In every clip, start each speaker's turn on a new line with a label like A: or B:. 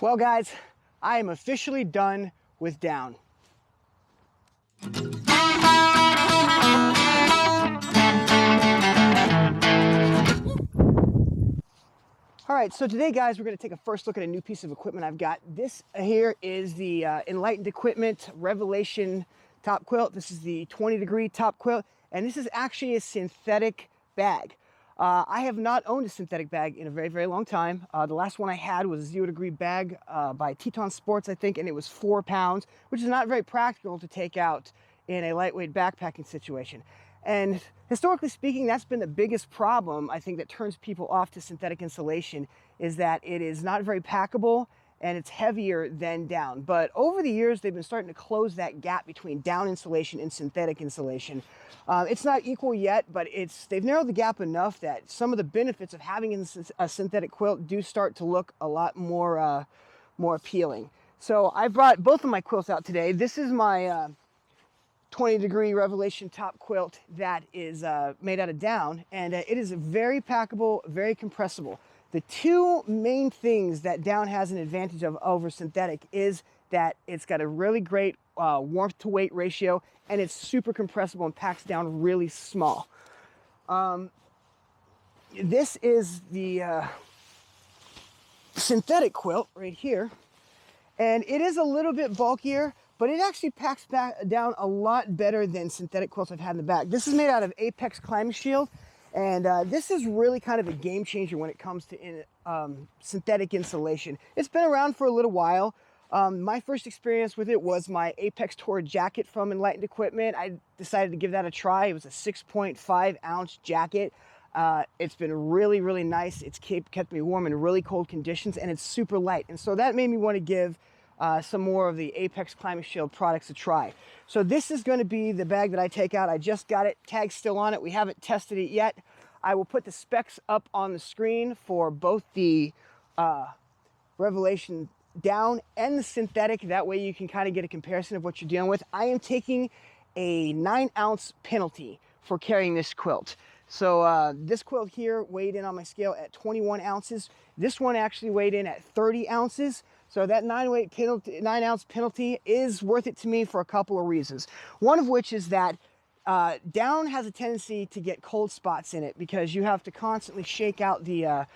A: Well guys, I am officially done with down. All right, so today guys, we're gonna take a first look at a new piece of equipment I've got. This here is the Enlightened Equipment Revelation top quilt. This is the 20-degree top quilt, and this is actually a synthetic bag. I have not owned a synthetic bag in a very, very long time. The last one I had was a 0-degree bag by Teton Sports, I think, and it was 4 pounds, which is not very practical to take out in a lightweight backpacking situation. And historically speaking, that's been the biggest problem, I think, that turns people off to synthetic insulation, is that it is not very packable and it's heavier than down. But over the years, they've been starting to close that gap between down insulation and synthetic insulation. It's not equal yet, but they've narrowed the gap enough that some of the benefits of having a synthetic quilt do start to look a lot more, more appealing. So I brought both of my quilts out today. This is my 20-degree Revelation top quilt that is made out of down, and it is very packable, very compressible. The two main things that down has an advantage of over synthetic is that it's got a really great warmth to weight ratio, and it's super compressible and packs down really small. This is the synthetic quilt right here, and it is a little bit bulkier, but it actually packs down a lot better than synthetic quilts I've had in the back. This is made out of Apex Climate Shield, and this is really kind of a game changer when it comes to synthetic insulation. It's been around for a little while. My first experience with it was my Apex Tour jacket from Enlightened Equipment. I decided to give that a try. It was a 6.5 ounce jacket. It's been really, really nice. It's kept me warm in really cold conditions, and it's super light. And so that made me want to give some more of the Apex Climate Shield products a try. So this is going to be the bag that I take out. I just got it, tag's still on it. We haven't tested it yet. I will put the specs up on the screen for both the Revelation down and the synthetic. That way you can kind of get a comparison of what you're dealing with. I am taking a 9-ounce penalty for carrying this quilt. So this quilt here weighed in on my scale at 21 ounces. This one actually weighed in at 30 ounces. So that 9-ounce penalty is worth it to me for a couple of reasons. One of which is that down has a tendency to get cold spots in it because you have to constantly shake out the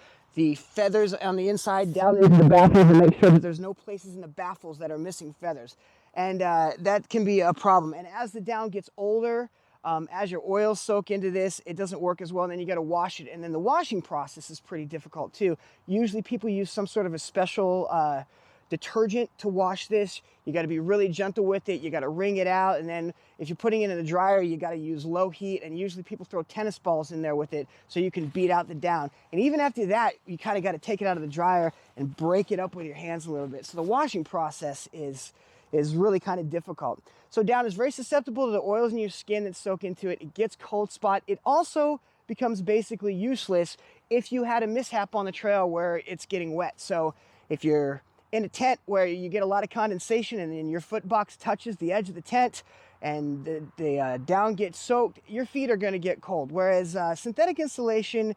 A: feathers on the inside down into the baffles and make sure that there's no places in the baffles that are missing feathers. And that can be a problem. And as the down gets older, as your oils soak into this, it doesn't work as well, and then you got to wash it. And then the washing process is pretty difficult too. Usually people use some sort of a special detergent to wash this. You got to be really gentle with it. You got to wring it out, and then if you're putting it in the dryer, you got to use low heat, and usually people throw tennis balls in there with it so you can beat out the down. And even after that, you kind of got to take it out of the dryer and break it up with your hands a little bit. So the washing process is really kind of difficult. So down is very susceptible to the oils in your skin that soak into it. It gets cold spot. It also becomes basically useless if you had a mishap on the trail where it's getting wet. So if you're in a tent where you get a lot of condensation and then your foot box touches the edge of the tent and the down gets soaked, your feet are going to get cold. Whereas synthetic insulation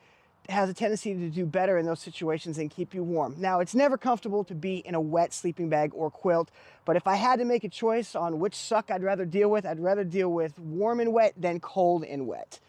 A: has a tendency to do better in those situations and keep you warm. Now, it's never comfortable to be in a wet sleeping bag or quilt, but if I had to make a choice on which suck I'd rather deal with, I'd rather deal with warm and wet than cold and wet.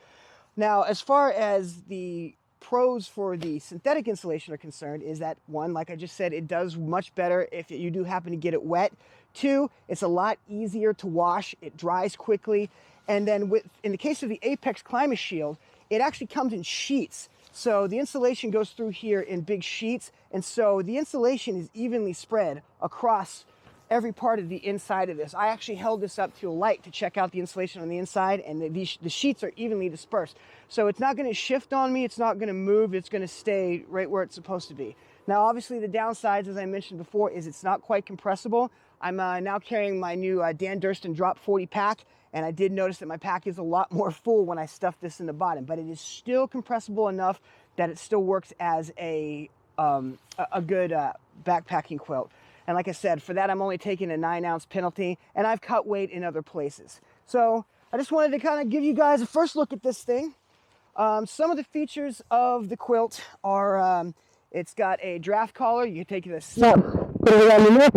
A: Now, as far as the pros for the synthetic insulation are concerned, is that one, like I just said, it does much better if you do happen to get it wet. Two, it's a lot easier to wash. It dries quickly. And then in the case of the Apex Climate Shield, it actually comes in sheets. So the insulation goes through here in big sheets, and so the insulation is evenly spread across every part of the inside of this. I actually held this up to a light to check out the insulation on the inside, and the sheets are evenly dispersed. So it's not going to shift on me, it's not going to move, it's going to stay right where it's supposed to be. Now obviously the downsides, as I mentioned before, is it's not quite compressible. I'm now carrying my new Dan Durston Drop 40 pack, and I did notice that my pack is a lot more full when I stuff this in the bottom, but it is still compressible enough that it still works as a good backpacking quilt. And like I said, for that I'm only taking a 9-ounce penalty, and I've cut weight in other places. So I just wanted to kind of give you guys a first look at this thing. Some of the features of the quilt are, it's got a draft collar. You can take the snap Put it around the neck.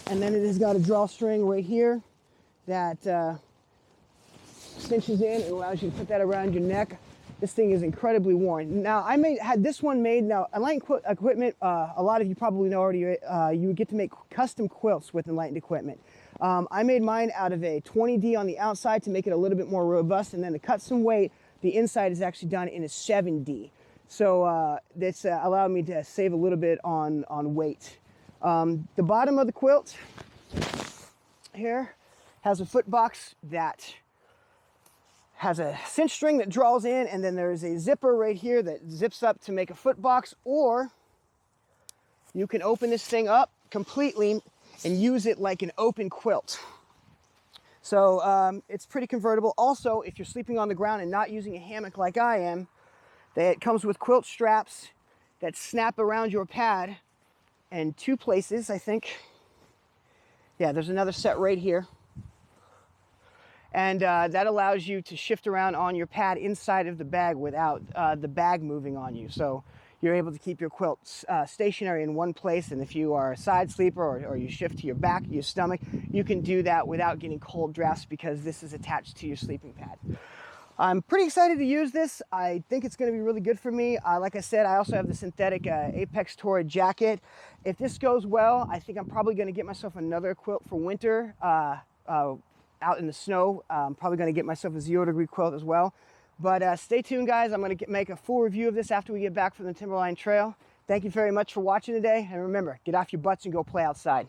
A: And then it has got a drawstring right here that cinches in and allows you to put that around your neck. This thing is incredibly worn. Now, I had this one made. Now, Enlightened equipment, a lot of you probably know already, you get to make custom quilts with Enlightened equipment. I made mine out of a 20D on the outside to make it a little bit more robust, and then to cut some weight, the inside is actually done in a 7D. So this allowed me to save a little bit on weight. The bottom of the quilt here has a foot box that has a cinch string that draws in, and then there's a zipper right here that zips up to make a foot box, or you can open this thing up completely and use it like an open quilt. So it's pretty convertible. Also, if you're sleeping on the ground and not using a hammock like I am, it comes with quilt straps that snap around your pad in 2 places, I think. Yeah, there's another set right here. And that allows you to shift around on your pad inside of the bag without the bag moving on you. So you're able to keep your quilt stationary in one place. And if you are a side sleeper or you shift to your back, your stomach, you can do that without getting cold drafts because this is attached to your sleeping pad. I'm pretty excited to use this. I think it's going to be really good for me. Like I said, I also have the synthetic Apex Torrid jacket. If this goes well, I think I'm probably going to get myself another quilt for winter out in the snow. I'm probably going to get myself a 0-degree quilt as well. But stay tuned, guys. I'm going to make a full review of this after we get back from the Timberline Trail. Thank you very much for watching today. And remember, get off your butts and go play outside.